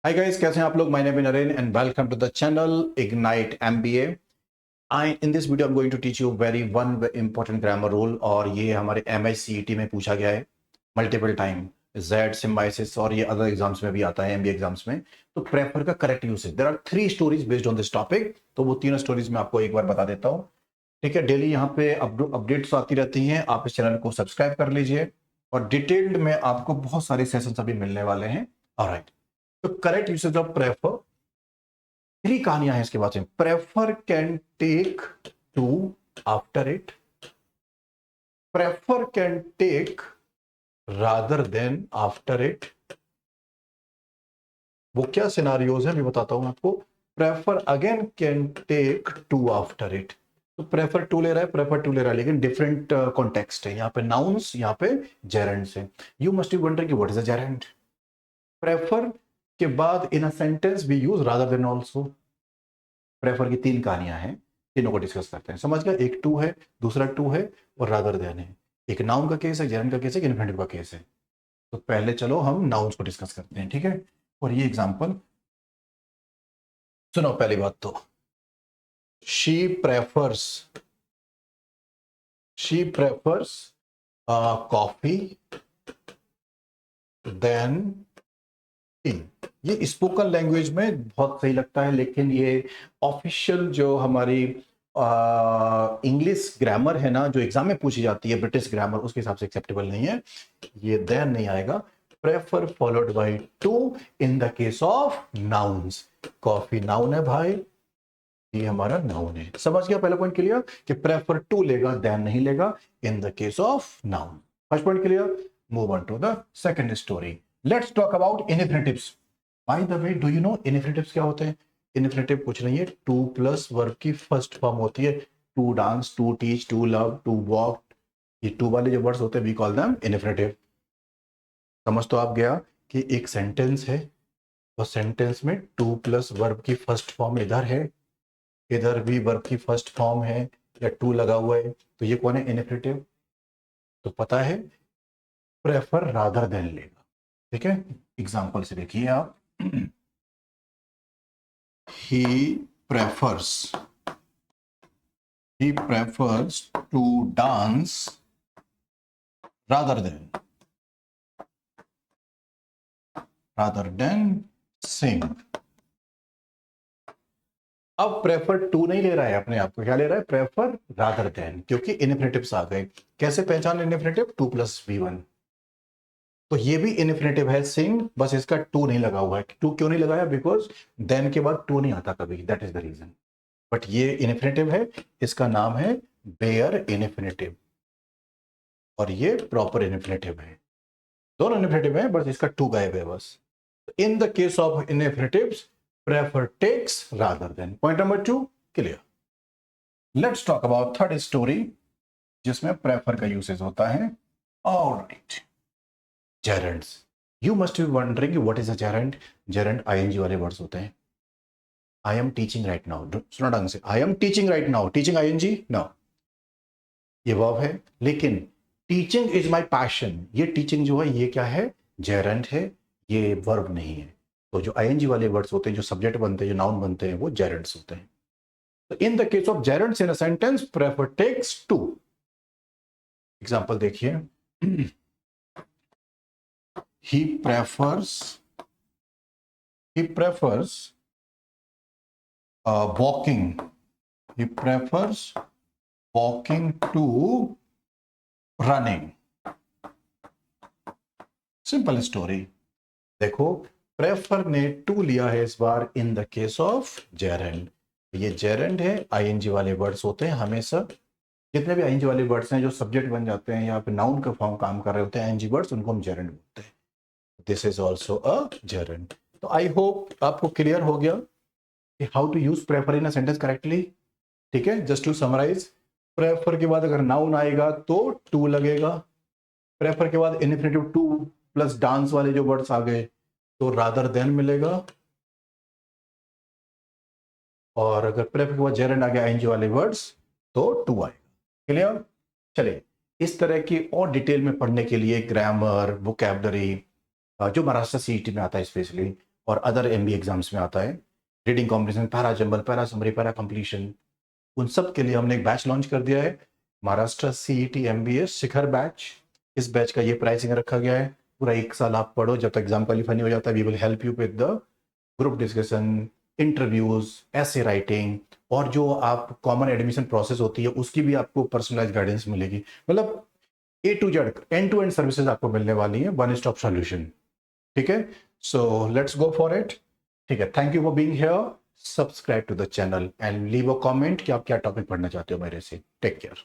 Hi guys, कैसे हैं आप लोग? My name is Naren and welcome to the channel ignite MBA. I in this video I am going to teach you very one important grammar rule, और ये हमारे एमएससीईटी में पूछा गया है मल्टीपल टाइम। जेड सिम्बाइसिस और ये अदर एग्जाम्स में भी आता है, एमबीए एग्जाम्स में। तो प्रेफर का correct usage, there are 3 stories based on this topic. तो वो तीनों स्टोरीज मैं आपको एक बार बता देता हूँ। ठीक है, डेली यहाँ पे अपडेट्स आती रहती हैं। आप इस चैनल को सब्सक्राइब कर लीजिए, और डिटेल्ड में आपको बहुत सारे सेशंस अभी मिलने वाले हैं। ऑलराइट, तो करेक्ट यूसेज ऑफ प्रेफर, 3 कहानियां हैं इसके बाद में। Prefer can take to after it, prefer can take rather than after it. वो क्या सिनारियोज है मैं बताता हूं आपको। Prefer again can take to after it. तो प्रेफर टू ले रहा है, प्रेफर टू ले रहा है, लेकिन डिफरेंट कॉन्टेक्स्ट है। यहाँ पे नाउन्स, यहाँ पे जेरेंड्स है। यू मस्ट बी वंडरिंग कि what is a gerund. Prefer के बाद in a sentence we use rather than also. Prefer की 3 कहानियां हैं, तीनों को डिस्कस करते हैं। समझ गया? एक टू है, दूसरा टू है, और रादर देन है। एक नाउन का केस है, जेरेंड का केस है, इन्फिनेटिव का केस है। तो पहले चलो हम नाउन्स को डिस्कस करते हैं, ठीक है? और ये एग्जांपल सुनो। पहली बात तो, she prefers, she prefers coffee than tea. ये स्पोकन लैंग्वेज में बहुत सही लगता है, लेकिन ये ऑफिशियल जो हमारी इंग्लिश ग्रामर है ना, जो एग्जाम में पूछी जाती है, ब्रिटिश ग्रामर, उसके हिसाब से एक्सेप्टेबल नहीं है। ये देन नहीं आएगा। Prefer followed by to in the case of nouns. Coffee noun है भाई, ये हमारा नाउन है। समझ गया? पहला पॉइंट क्लियर कि प्रेफर टू लेगा, देन नहीं लेगा in the case of noun. First point clear. Move on to the second story. Let's talk about infinitives. By the way, do you know infinitives क्या होते हैं? इन्फिनेटिव कुछ नहीं है, टू प्लस वर्ब की फर्स्ट फॉर्म होती है। To dance, to teach, to love, to walk. ये टू वाले जो वर्ड्स होते हैं वी कॉल देम इन्फिनेटिव। समझ तो आप गया कि एक सेंटेंस है, और सेंटेंस में टू प्लस वर्ब की फर्स्ट फॉर्म इधर है, इधर भी वर्ब की फर्स्ट फॉर्म है, या टू लगा हुआ है, तो ये कौन है? इन्फिनेटिव। तो पता है, प्रेफर रादर देन लेगा। ठीक है, एग्जांपल से देखिए आप। he prefers he prefers to dance rather than sing। अब प्रेफर टू नहीं ले रहा है अपने आप को, क्या ले रहा है? प्रेफर रादर देन, क्योंकि इन्फिनेटिव्स आ गए। कैसे पहचान इन्फिनेटिव? Two plus V1। तो ये भी इन्फिनेटिव है, सिंग, बस इसका टू नहीं लगा हुआ है। टू क्यों नहीं लगाया? बिकॉज देन के बाद टू नहीं आता कभी, that is the reason. But ये इन्फिनेटिव है, इसका नाम है बेयर इन्फिनेटिव, और ये प्रॉपर इन्फिनेटिव है। दोनों इन्फिनेटिव है, बस इसका टू गायब है बस। In the case of infinitives, prefer takes rather than. Point number 2 clear. Let's talk about third story, जिसमें प्रेफर का यूसेज होता है। Alright, gerunds. You must be wondering what is a gerund. Gerund ING वाले words होते हैं। I am teaching right now, सुना ढंग से, I am teaching right now. Teaching ING no, ये वर्ब है। लेकिन टीचिंग इज माई पैशन, ये टीचिंग जो है ये क्या है? जेरेंड है, ये वर्ब नहीं है। तो जो आईएनजी वाले वर्ड्स होते हैं, जो सब्जेक्ट बनते हैं, जो नाउन बनते हैं, वो जेरेंड्स होते हैं। तो in the case of gerunds in a sentence, prefer takes to. Example देखिए। he prefers he prefers walking, he prefers walking to running। Simple story. देखो, प्रेफर ने टू लिया है इस बार in the case of gerund. ये gerund है, ING वाले वर्ड्स होते हैं हमेशा। जितने भी आईएनजी वाले वर्ड्स हैं जो सब्जेक्ट बन जाते हैं या फिर नाउन का फॉर्म काम कर रहे होते हैं, आईएनजी वर्ड्स, उनको हम जेरेंड बोलते हैं। This is also a gerund. तो आई होप आपको क्लियर हो गया कि how to use prefer in a sentence correctly. ठीक है, जस्ट टू समराइज, प्रेफर के बाद अगर नाउन आएगा तो टू लगेगा। प्रेफर के बाद इन्फिनेटिव टू प्लस डांस वाले जो वर्ड्स आ गए तो रादर देन मिलेगा। और अगर प्रेफर के बाद जेरेंड आ गया आईएनजी वाले वर्ड्स तो टू आएगा। क्लियर? चलिए, इस तरह की और डिटेल में पढ़ने के लिए ग्रामर, वोकैबुलरी, जो महाराष्ट्र सीईटी में आता है स्पेशली, और अदर MBA एग्जाम्स में आता है, reading comprehension, para jumble, para summary, para completion, उन सब के लिए हमने एक बैच लॉन्च कर दिया है, महाराष्ट्र CET MBA शिखर बैच। इस बैच का ये प्राइसिंग रखा गया है, पूरा 1 साल आप पढ़ो, जब तक एग्जाम क्वालिफाई नहीं हो जाता, we will help you with the group discussion, interviews, essay writing, और जो आप कॉमन एडमिशन प्रोसेस होती है उसकी भी आपको पर्सनलाइज गाइडेंस मिलेगी। मतलब A to Z end to end services आपको मिलने वाली है, वन स्टॉप सॉल्यूशन। ठीक है, so let's go for it. ठीक है, thank you for being here, subscribe to the channel and leave a comment कि आप क्या टॉपिक पढ़ना चाहते हो मेरे से। Take care.